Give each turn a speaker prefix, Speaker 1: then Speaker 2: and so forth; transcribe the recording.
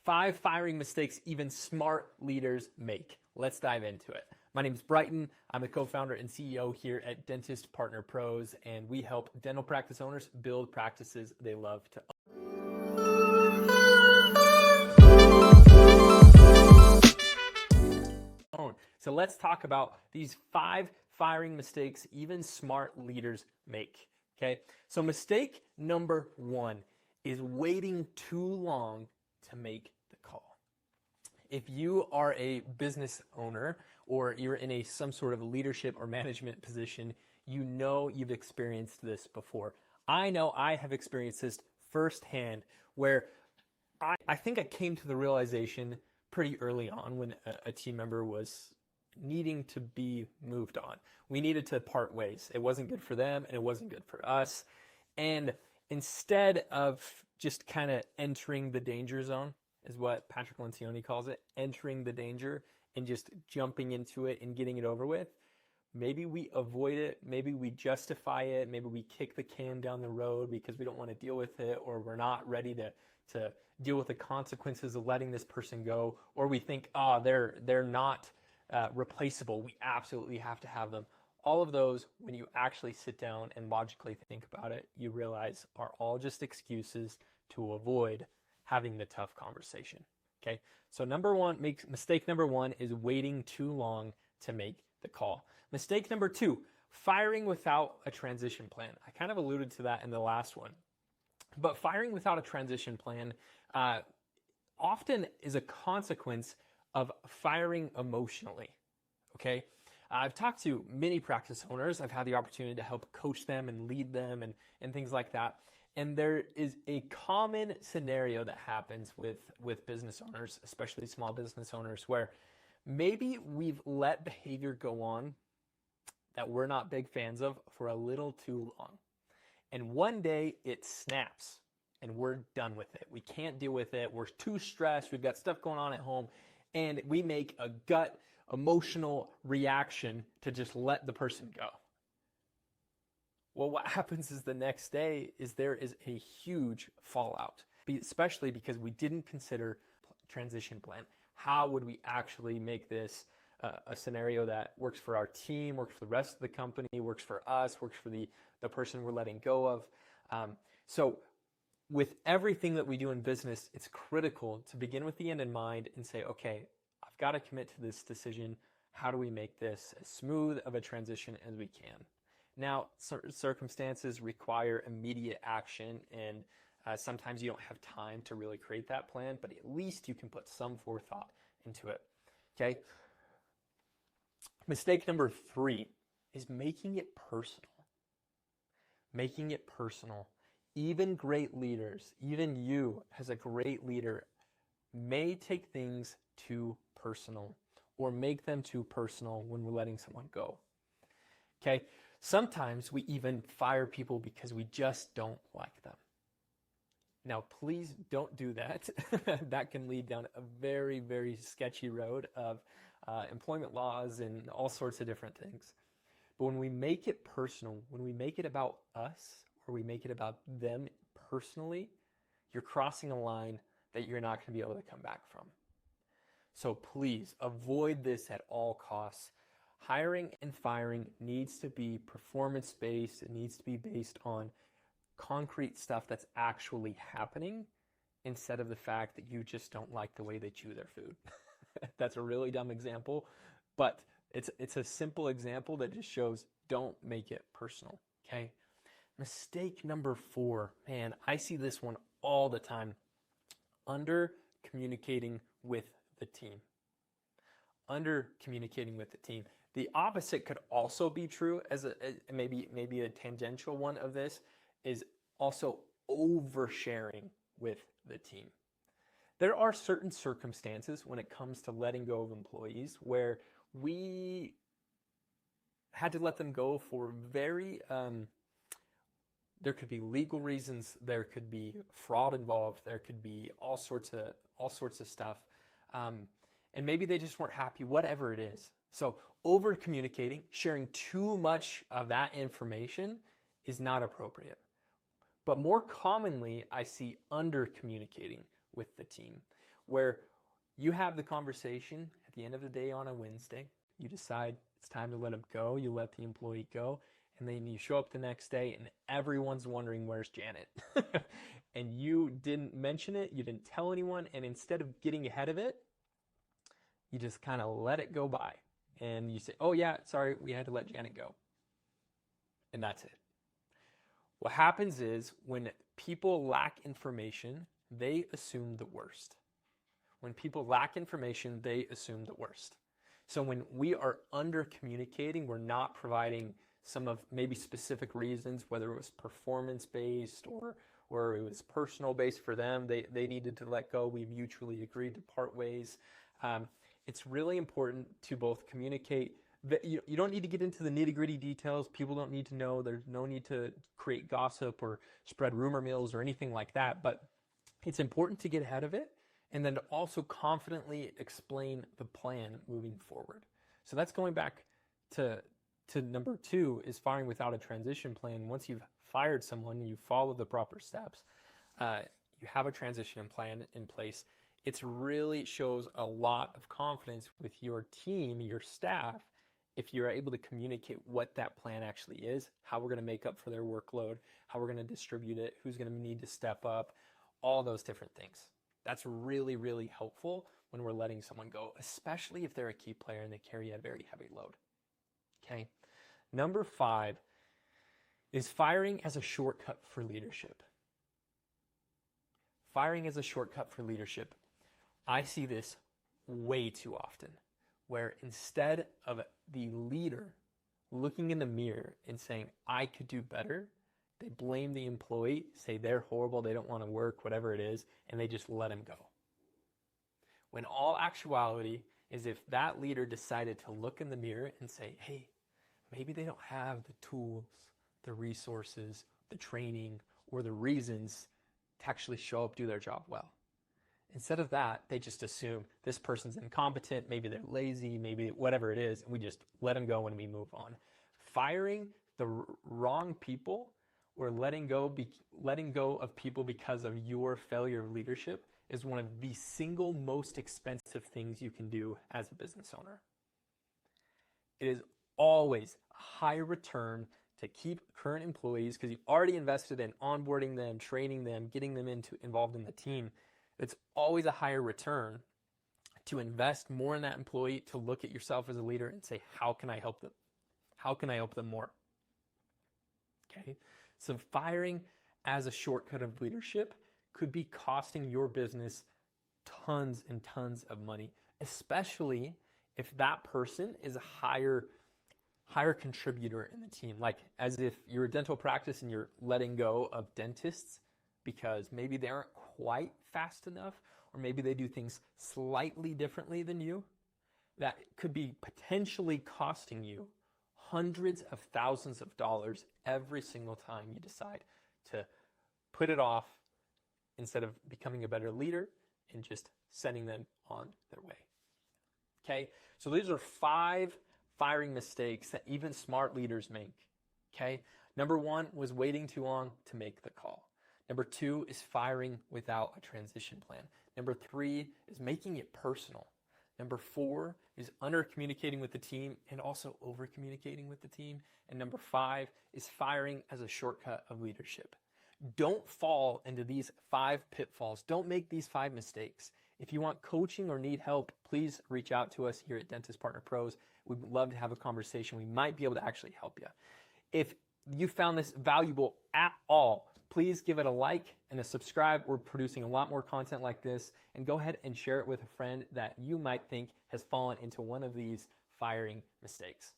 Speaker 1: 5 firing mistakes even smart leaders make. Let's dive into it. My name is Bryton. I'm the co-founder and CEO here at Dentist Partner Pros, and we help dental practice owners build practices they love to own. So let's talk about these 5 firing mistakes even smart leaders make. Okay, so mistake number 1 is waiting too long to make the call. If you are a business owner or you're in some sort of leadership or management position, you know you've experienced this before. I know I have experienced this firsthand where I think I came to the realization pretty early on when a team member was needing to be moved on. We needed to part ways. It wasn't good for them and it wasn't good for us. And instead of just kind of entering the danger zone, is what Patrick Lencioni calls it, entering the danger and just jumping into it and getting it over with, maybe we avoid it, maybe we justify it, maybe we kick the can down the road because we don't want to deal with it, or we're not ready to deal with the consequences of letting this person go, or we think, oh, they're not replaceable, we absolutely have to have them. All of those, when you actually sit down and logically think about it, you realize are all just excuses to avoid having the tough conversation. Okay, so mistake number 1 is waiting too long to make the call. Mistake number 2, firing without a transition plan. I kind of alluded to that in the last one, but firing without a transition plan often is a consequence of firing emotionally. Okay, I've talked to many practice owners. I've had the opportunity to help coach them and lead them and things like that. And there is a common scenario that happens with business owners, especially small business owners, where maybe we've let behavior go on that we're not big fans of for a little too long. And one day it snaps and we're done with it. We can't deal with it. We're too stressed. We've got stuff going on at home. And we make a gut emotional reaction to just let the person go. Well, what happens is the next day is there is a huge fallout, especially because we didn't consider transition plan. How would we actually make this a scenario that works for our team, works for the rest of the company, works for us, works for the person we're letting go of? So with everything that we do in business, it's critical to begin with the end in mind and say, okay, I've got to commit to this decision. How do we make this as smooth of a transition as we can? Now, certain circumstances require immediate action, and sometimes you don't have time to really create that plan, but at least you can put some forethought into it. Okay? Mistake number 3 is making it personal. Making it personal. Even great leaders, even you as a great leader, may take things too personal or make them too personal when we're letting someone go. Okay? Sometimes we even fire people because we just don't like them. Now, please don't do that. That can lead down a very, very sketchy road of employment laws and all sorts of different things. But when we make it personal, when we make it about us or we make it about them personally, you're crossing a line that you're not going to be able to come back from. So please avoid this at all costs. Hiring and firing needs to be performance-based. It needs to be based on concrete stuff that's actually happening instead of the fact that you just don't like the way they chew their food. That's a really dumb example, but it's a simple example that just shows don't make it personal, okay? Mistake number 4, man, I see this one all the time. Under communicating with the team. Under communicating with the team. The opposite could also be true as maybe a tangential one of this is also oversharing with the team. There are certain circumstances when it comes to letting go of employees where we had to let them go for very, there could be legal reasons, there could be fraud involved, there could be all sorts of stuff. And maybe they just weren't happy, whatever it is. So over communicating, sharing too much of that information is not appropriate. But more commonly, I see under communicating, with the team, where you have the conversation at the end of the day on a Wednesday. You decide it's time to let him go. You let the employee go. And then you show up the next day and everyone's wondering, where's Janet? And you didn't mention it. You didn't tell anyone. And instead of getting ahead of it, you just kind of let it go by. And you say, oh yeah, sorry, we had to let Janet go. And that's it. What happens is when people lack information, they assume the worst. When people lack information, they assume the worst. So when we are under communicating, we're not providing some of maybe specific reasons, whether it was performance-based or it was personal-based for them, they needed to let go, we mutually agreed to part ways. It's really important to both communicate. You don't need to get into the nitty-gritty details. People don't need to know. There's no need to create gossip or spread rumor mills or anything like that, but it's important to get ahead of it and then to also confidently explain the plan moving forward. So that's going back to number 2 is firing without a transition plan. Once you've fired someone, you follow the proper steps, you have a transition plan in place. It really shows a lot of confidence with your team, your staff, if you're able to communicate what that plan actually is, how we're going to make up for their workload, how we're going to distribute it, who's going to need to step up, all those different things. That's really, really helpful when we're letting someone go, especially if they're a key player and they carry a very heavy load. Okay. Number 5 is firing as a shortcut for leadership. Firing as a shortcut for leadership. I see this way too often, where instead of the leader looking in the mirror and saying, I could do better, they blame the employee, say they're horrible, they don't want to work, whatever it is, and they just let him go. When all actuality is if that leader decided to look in the mirror and say, hey, maybe they don't have the tools, the resources, the training, or the reasons to actually show up, do their job well. Instead of that, they just assume this person's incompetent, maybe they're lazy, maybe whatever it is, and we just let them go and we move on. Firing the wrong people or letting go of people because of your failure of leadership is one of the single most expensive things you can do as a business owner. It is always a high return to keep current employees because you've already invested in onboarding them, training them, getting them involved in the team. It's always a higher return to invest more in that employee, to look at yourself as a leader and say, how can I help them? How can I help them more? Okay. So firing as a shortcut of leadership could be costing your business tons and tons of money, especially if that person is a higher contributor in the team. Like as if you're a dental practice and you're letting go of dentists because maybe they aren't quite fast enough, or maybe they do things slightly differently than you. That could be potentially costing you hundreds of thousands of dollars every single time you decide to put it off instead of becoming a better leader and just sending them on their way. Okay, so these are 5 firing mistakes that even smart leaders make. Okay, number 1 was waiting too long to make the call. Number 2 is firing without a transition plan. Number 3 is making it personal. Number 4 is under-communicating with the team and also over-communicating with the team. And number 5 is firing as a shortcut of leadership. Don't fall into these 5 pitfalls. Don't make these 5 mistakes. If you want coaching or need help, please reach out to us here at Dentist Partner Pros. We'd love to have a conversation. We might be able to actually help you. If you found this valuable at all, please give it a like and a subscribe. We're producing a lot more content like this. And go ahead and share it with a friend that you might think has fallen into one of these firing mistakes.